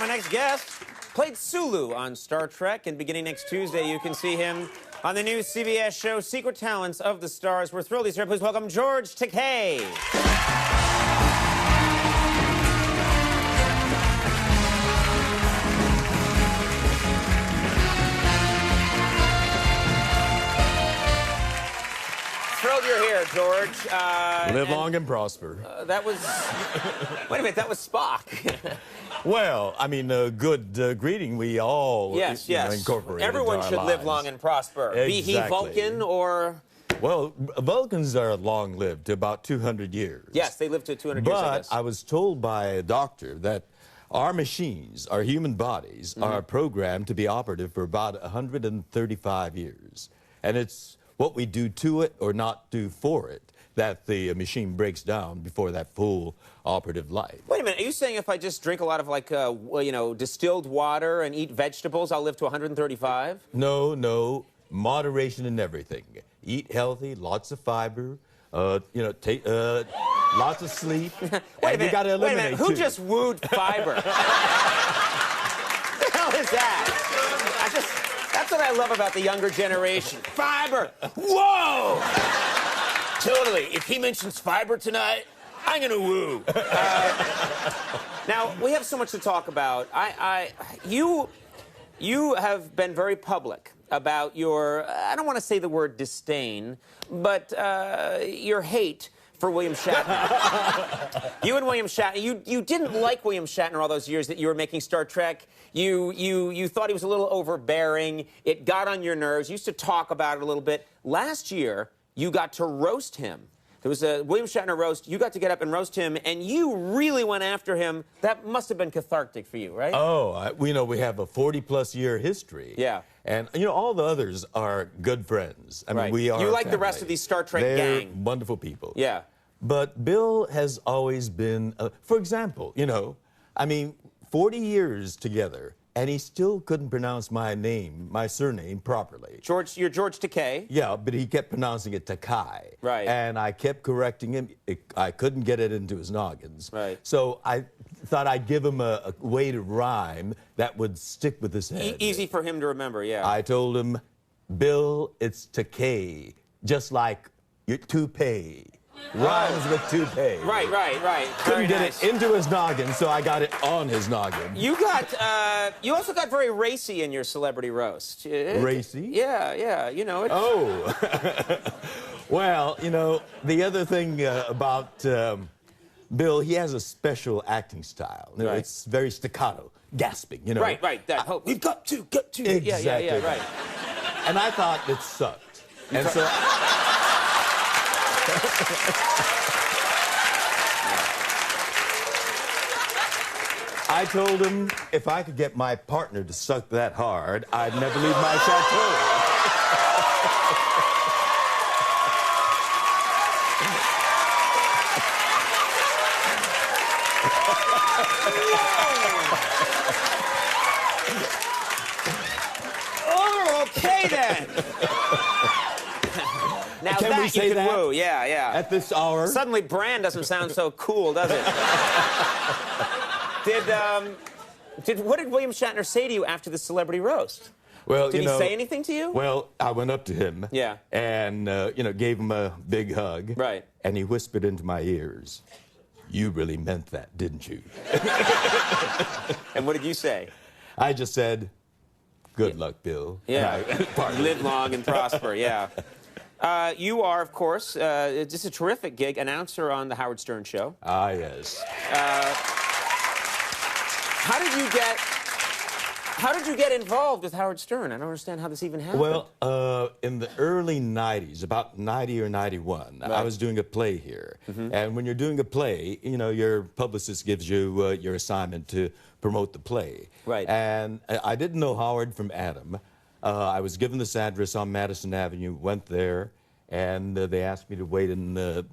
next guest played Sulu on Star Trek, and beginning next Tuesday, you can see him on the new CBS show Secret Talents of the Stars. We're thrilled he's here. Please welcome George Takei. Thrilled you're here, George. Live long and prosper. That was... Wait a minute, that was Spock. Well, I mean, a good greeting. We all incorporate. Everyone should live long and prosper. Exactly. Be he Vulcan or... Well, Vulcans are long-lived, to about 200 years. Yes, they live to 200 years, I guess. But I was told by a doctor that our machines, our human bodies, are programmed to be operative for about 135 years. And it's what we do to it or not do for it that the machine breaks down before that full operative life. Wait a minute, are you saying if I just drink a lot of, like, distilled water and eat vegetables, I'll live to 135? No, moderation in everything. Eat healthy, lots of fiber, take lots of sleep. Wait a minute, who too. just wooed fiber? What the hell is that? That's what I love about the younger generation. Fiber! Whoa! Totally. If he mentions fiber tonight, I'm gonna woo. Now, we have so much to talk about. You have been very public about your, I don't want to say the word disdain, but your hate for William Shatner. You and William Shatner, you didn't like William Shatner all those years that you were making Star Trek. You thought he was a little overbearing. It got on your nerves. You used to talk about it a little bit. Last year, you got to roast him. There was a William Shatner roast. You got to get up and roast him, and you really went after him. That must have been cathartic for you, right? Oh, we have a 40-plus year history. Yeah. And, all the others are good friends. I mean, we are You like family. the rest of these Star Trek They're gang. wonderful people. Yeah. But Bill has always been, for example, 40 years together, and he still couldn't pronounce my surname properly. You're George Takei. Yeah, but he kept pronouncing it Takei. Right. And I kept correcting him. I couldn't get it into his noggins. Right. So I thought I'd give him a way to rhyme that would stick with his head. Easy for him to remember, yeah. I told him, Bill, it's Takei, just like your toupee. Rhymes with toupee. Right. Couldn't get it into his noggin, so I got it on his noggin. You also got very racy in your celebrity roast. Racy? Yeah, Oh. Well, the other thing about Bill, he has a special acting style. Right. It's very staccato, gasping, Right, we've got to. Exactly. Yeah, right. And I thought it sucked. And so... I told him if I could get my partner to suck that hard, I'd never leave my chateau. Oh, okay then. Now Can that we say you can that? woo, yeah. At this hour? Suddenly, Bran doesn't sound so cool, does it? What did William Shatner say to you after the celebrity roast? Well, did he say anything to you? Well, I went up to him. Yeah. And gave him a big hug. Right. And he whispered into my ears, "You really meant that, didn't you?" And what did you say? I just said, "Good luck, Bill." Yeah. Live long and prosper. Yeah. You are, of course, just a terrific gig, announcer on the Howard Stern Show. Ah, yes. How did you get involved with Howard Stern? I don't understand how this even happened. Well, in the early 90s, about 90 or 91, I was doing a play here. And when you're doing a play, your publicist gives you your assignment to promote the play. Right. And I didn't know Howard from Adam. I was given this address on Madison Avenue, went there, and they asked me to wait in the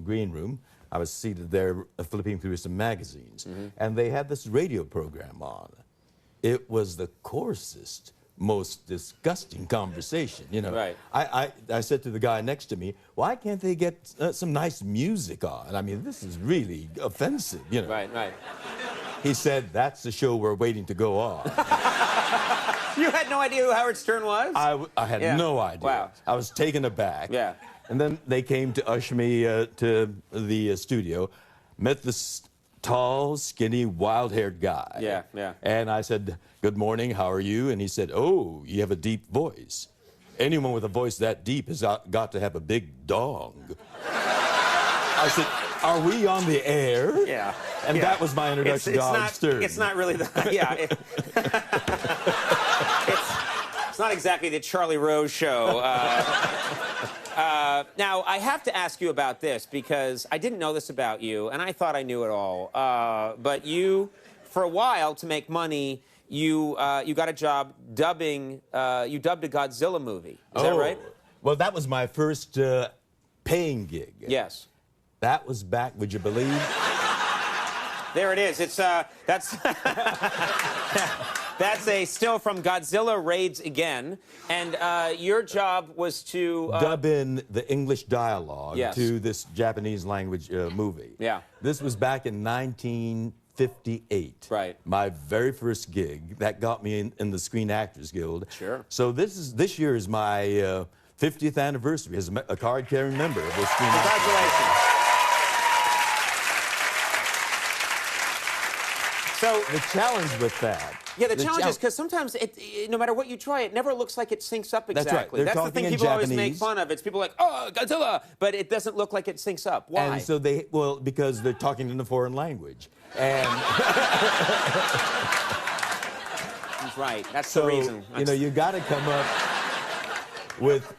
green room. I was seated there flipping through some magazines, and they had this radio program on. It was the coarsest, most disgusting conversation, Right. I said to the guy next to me, why can't they get some nice music on? I mean, this is really offensive, Right. He said, that's the show we're waiting to go on. You had no idea who Howard Stern was? I had no idea. Wow. I was taken aback. Yeah. And then they came to usher me to the studio, met this tall, skinny, wild-haired guy. Yeah, yeah. And I said, good morning, how are you? And he said, oh, you have a deep voice. Anyone with a voice that deep has got to have a big dong. I said, are we on the air? Yeah. And that was my introduction to Howard Stern. It's not really the... Yeah. It's not exactly the Charlie Rose show. Now, I have to ask you about this because I didn't know this about you, and I thought I knew it all. But you, for a while, to make money, you got a job dubbing. You dubbed a Godzilla movie. Is that right? Well, that was my first paying gig. Yes. That was back, would you believe? There it is. It's that's that's a still from Godzilla Raids Again, and your job was to dub in the English dialogue to this Japanese language movie. Yeah. This was back in 1958. Right. My very first gig that got me in the Screen Actors Guild. Sure. So this year is my 50th anniversary as a card-carrying member of the Screen Actors Guild. Congratulations. So the challenge with that. Yeah, the challenge is because sometimes, no matter what you try, it never looks like it syncs up exactly. That's right. That's the thing people always make fun of. It's people like, oh, Godzilla, but it doesn't look like it syncs up. Why? And so because they're talking in a foreign language. And That's right. That's the reason. You know, you got to come up with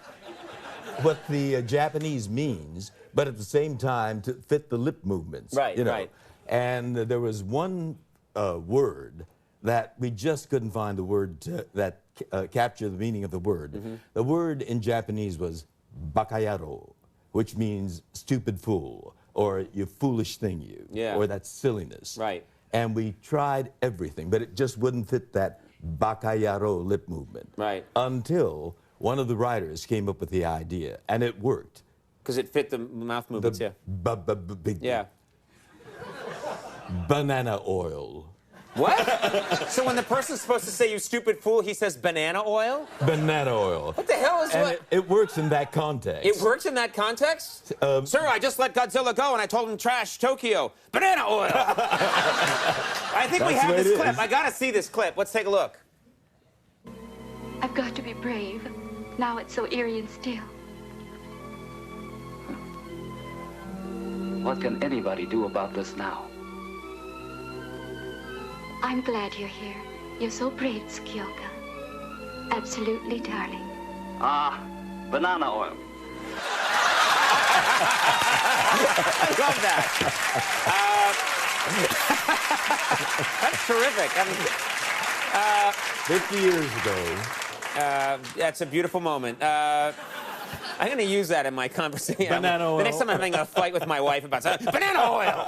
what the Japanese means, but at the same time to fit the lip movements. Right, you know? right. And there was one word that we just couldn't find the word that captured the meaning of the word. Mm-hmm. The word in Japanese was bakayaro, which means stupid fool, or you foolish thing you, or that silliness. Right. And we tried everything, but it just wouldn't fit that bakayaro lip movement. Right. Until one of the writers came up with the idea, and it worked. Because it fit the mouth movements, yeah. Banana oil. What? So when the person's supposed to say, you stupid fool, he says banana oil? Banana oil. What the hell is what? It works in that context. It works in that context? Sir, I just let Godzilla go and I told him trash Tokyo. Banana oil! I think we have this clip. I gotta see this clip. Let's take a look. I've got to be brave. Now it's so eerie and still. What can anybody do about this now? I'm glad you're here. You're so brave, Skyoka. Absolutely, darling. Banana oil. I love that. That's terrific. I mean, 50 years ago. That's a beautiful moment. I'm going to use that in my conversation. Banana oil. The next time I'm having a fight with my wife about banana oil.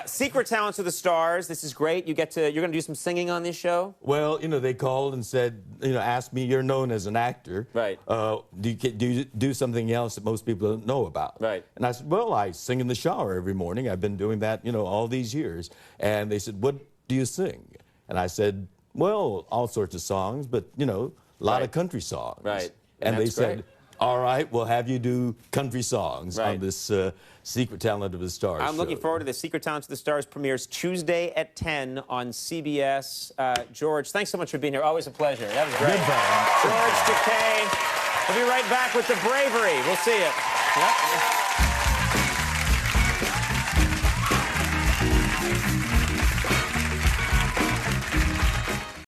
Secret Talents of the Stars. This is great. You're going to do some singing on this show? Well, you know, they called and said, you know, asked me, you're known as an actor. Right. Do you do something else that most people don't know about? Right. And I said, well, I sing in the shower every morning. I've been doing that, you know, all these years. And they said, what do you sing? And I said, well, all sorts of songs, but, you know, a lot of country songs. Right. And they said, all right, we'll have you do country songs on this Secret Talent of the Stars I'm show. looking forward to the Secret Talents of the Stars premieres Tuesday at 10 on CBS. George, thanks so much for being here. Always a pleasure. That was great. Goodbye. George Takei. We'll be right back with The Bravery. We'll see you. Yep.